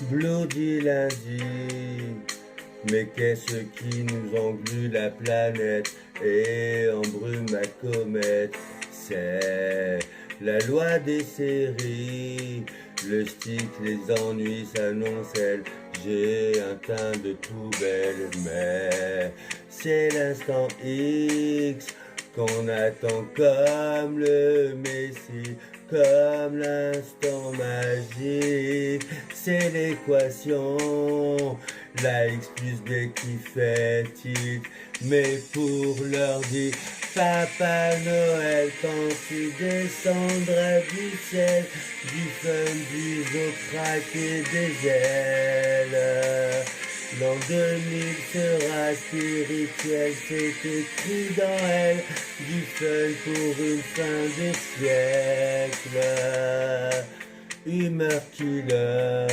Bloody lundi, mais qu'est-ce qui nous englue la planète et embrume ma comète? C'est la loi des séries, le stick, les ennuis s'annoncent, j'ai un teint de poubelle, mais c'est l'instant X qu'on attend comme le Messie, comme l'instant magique. C'est l'équation, la X plus B qui fait tic. Mais pour leur dire, Papa Noël, quand tu descendras du ciel, du fun, du zoprac et des ailes, l'an 2000 sera spirituel, c'est écrit dans elle, du fun pour une fin de siècle. Humeur killer,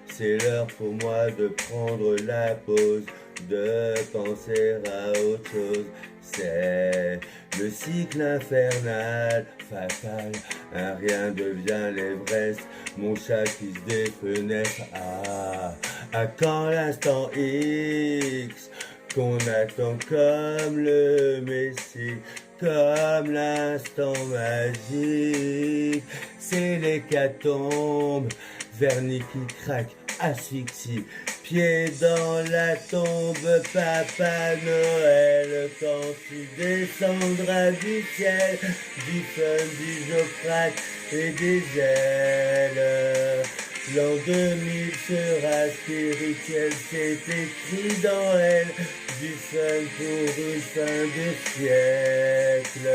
c'est l'heure pour moi de prendre la pause, de penser à autre chose. C'est le cycle infernal, fatal, un rien devient l'Everest, mon chat qui se défenêtre. À quand l'instant X qu'on attend comme le Messie, comme l'instant magique? C'est l'hécatombe, vernis qui craque, asphyxie, pied dans la tombe. Papa Noël, quand tu descendras du ciel, du fun, du zoprac et des ailes, l'an 2000 sera spirituel, c'est écrit dans elle, du fun pour une fin de siècle.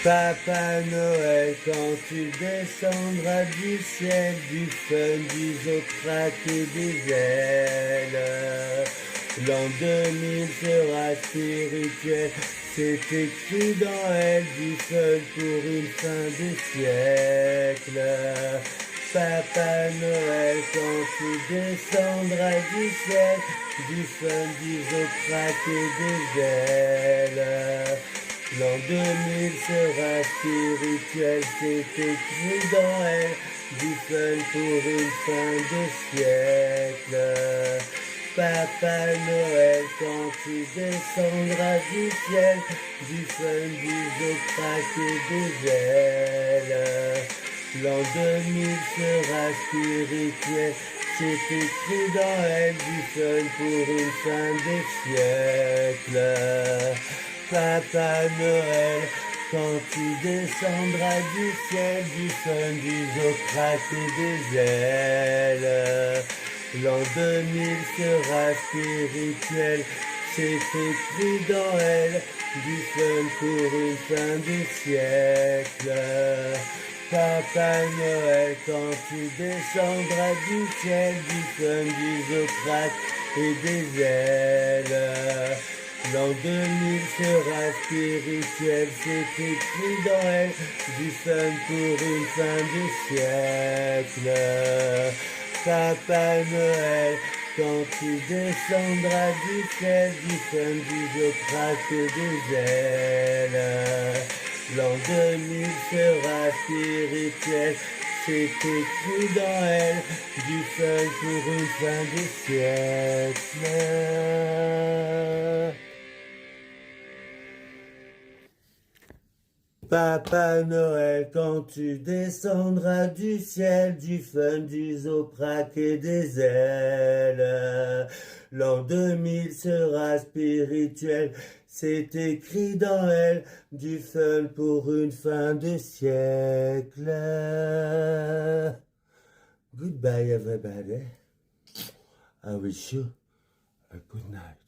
Papa Noël, quand tu descendras du ciel, du fun, du zoprac et des ailes, l'an 2000 sera spirituel, c'est écrit dans elle, du fun pour une fin de siècle. Papa Noël, quand tu descendras du ciel, du fun, du zoprac et des ailes, l'an 2000 sera spirituel, c'est écrit dans elle, du fun pour une fin de siècle. Papa Noël, quand tu descendras du ciel, du fun, du zoprac et des ailes, l'an 2000 sera spirituel, c'est écrit dans elle, du fun pour une fin de siècle. Papa Noël, quand tu descendras du ciel, du fun, du zoprac et des ailes, l'an 2000 sera spirituel, c'est écrit dans elle, du fun pour une fin de siècle. Papa Noël, quand tu descendras du ciel, du fun, du zoprac et des ailes, l'an 2000 sera spirituel, c'est écrit dans elle, du fun pour une fin de siècle. Papa Noël, quand tu descendras du ciel, du fun, du zoprac et des ailes, l'an 2000 sera spirituel, c'est écrit dans elle, du fun pour une fin de siècle. Papa Noël, quand tu descendras du ciel, du fun, du zoprac et des ailes, l'an 2000 sera spirituel, c'est écrit dans elle, du fun pour une fin de siècle. Goodbye everybody. I wish you a good night.